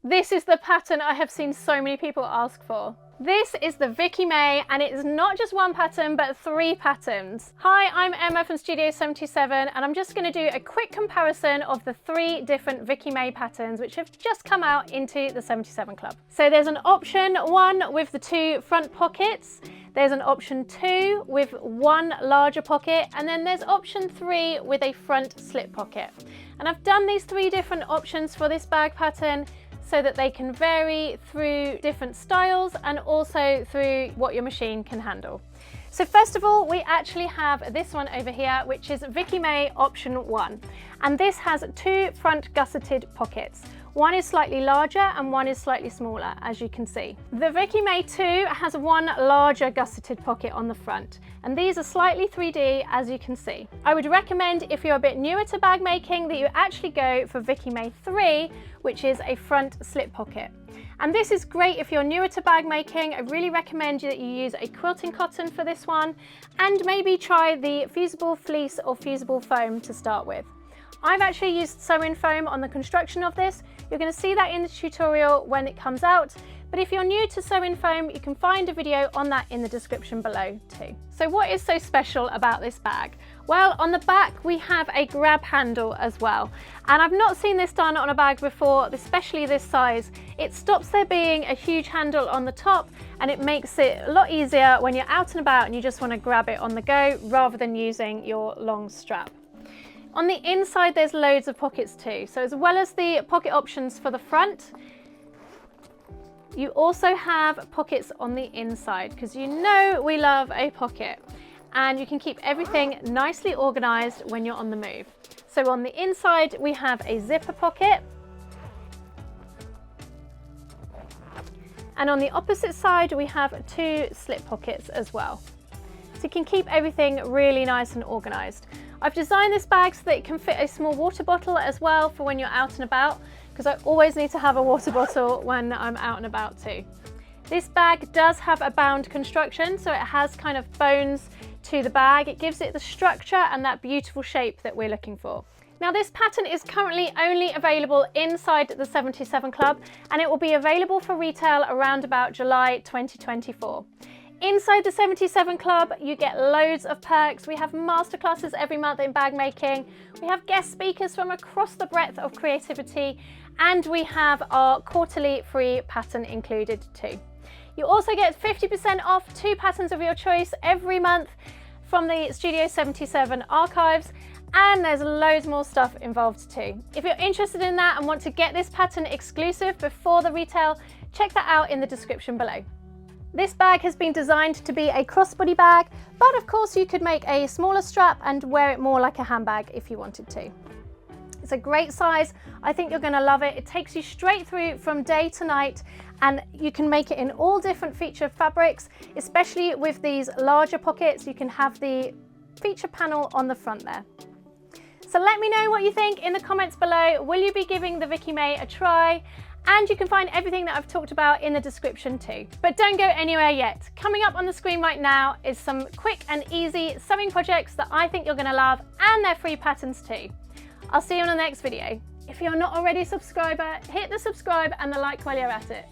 This is the pattern I have seen so many people ask for. This is the Vicky May, and it is not just one pattern, but 3 patterns. Hi, I'm Emma from Studio 77, and I'm just going to do a quick comparison of the 3 different Vicky May patterns which have just come out into the 77 Club. So there's an option 1 with the 2 front pockets, there's an option 2 with 1 larger pocket, and then there's option 3 with a front slip pocket. And I've done these 3 different options for this bag pattern so that they can vary through different styles and also through what your machine can handle. So first of all, we actually have this one over here, which is Vicky May option 1. And this has 2 front gusseted pockets. One is slightly larger and one is slightly smaller, as you can see. The Vicky May 2 has 1 larger gusseted pocket on the front, and these are slightly 3D, as you can see. I would recommend, if you're a bit newer to bag making, that you actually go for Vicky May 3, which is a front slip pocket. And this is great if you're newer to bag making. I really recommend that you use a quilting cotton for this one, and maybe try the fusible fleece or fusible foam to start with. I've actually used sew-in foam on the construction of this. You're going to see that in the tutorial when it comes out, but if you're new to sew-in foam, you can find a video on that in the description below too. So what is so special about this bag? Well, on the back we have a grab handle as well, and I've not seen this done on a bag before, especially this size. It stops there being a huge handle on the top, and it makes it a lot easier when you're out and about and you just want to grab it on the go rather than using your long strap. On the inside there's loads of pockets too, so as well as the pocket options for the front, you also have pockets on the inside, because you know we love a pocket, and you can keep everything nicely organised when you're on the move. So on the inside we have a zipper pocket, and on the opposite side we have 2 slip pockets as well. So you can keep everything really nice and organised. I've designed this bag so that it can fit a small water bottle as well for when you're out and about, because I always need to have a water bottle when I'm out and about too. This bag does have a bound construction, so it has kind of bones to the bag. It gives it the structure and that beautiful shape that we're looking for. Now this pattern is currently only available inside the 77 Club, and it will be available for retail around about July 2024. Inside the 77 Club, you get loads of perks. We have masterclasses every month in bag making. We have guest speakers from across the breadth of creativity, and we have our quarterly free pattern included too. You also get 50% off 2 patterns of your choice every month from the Studio 77 archives, and there's loads more stuff involved too. If you're interested in that and want to get this pattern exclusive before the retail, check that out in the description below. This bag has been designed to be a crossbody bag, but of course you could make a smaller strap and wear it more like a handbag if you wanted to. It's a great size. I think you're going to love it. It takes you straight through from day to night, and you can make it in all different feature fabrics, especially with these larger pockets. You can have the feature panel on the front there. So let me know what you think in the comments below. Will you be giving the Vicky May a try? And you can find everything that I've talked about in the description too. But don't go anywhere yet. Coming up on the screen right now is some quick and easy sewing projects that I think you're going to love, and they're free patterns too. I'll see you on the next video. If you're not already a subscriber, hit the subscribe and the like while you're at it.